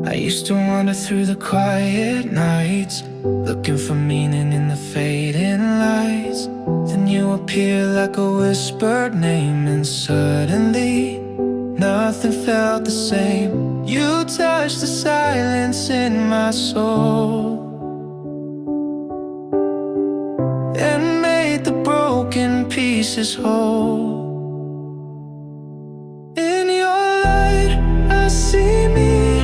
I used to wander through the quiet nights, looking for meaning in the fading lights. Then you appear like a whispered name, and suddenly nothing felt the same. You touched the silence in my soul and made the broken pieces whole. In your light, I see me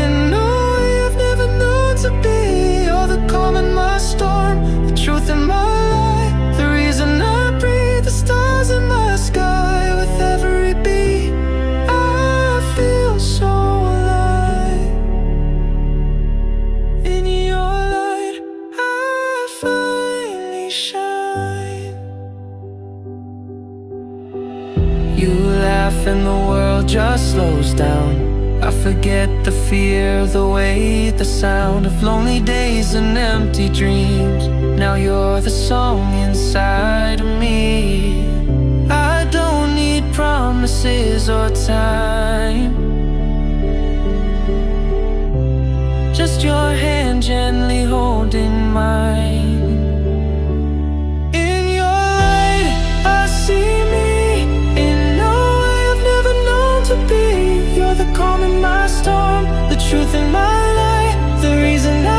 in a way I've never known to be. You're the calm in my storm, the truth in my light, the reason I breathe, the stars in my sky. With every beat, I feel so alive. In your light, I finally shine. You laugh and the world just slows down. I forget the fear, the weight, the sound of lonely days and empty dreams. Now you're the song inside of me. I don't need promises or time, just your hand gently holding mine. In your light, I see me in a way I've never known to be. You're the calm in my storm, the truth in my light, the reason I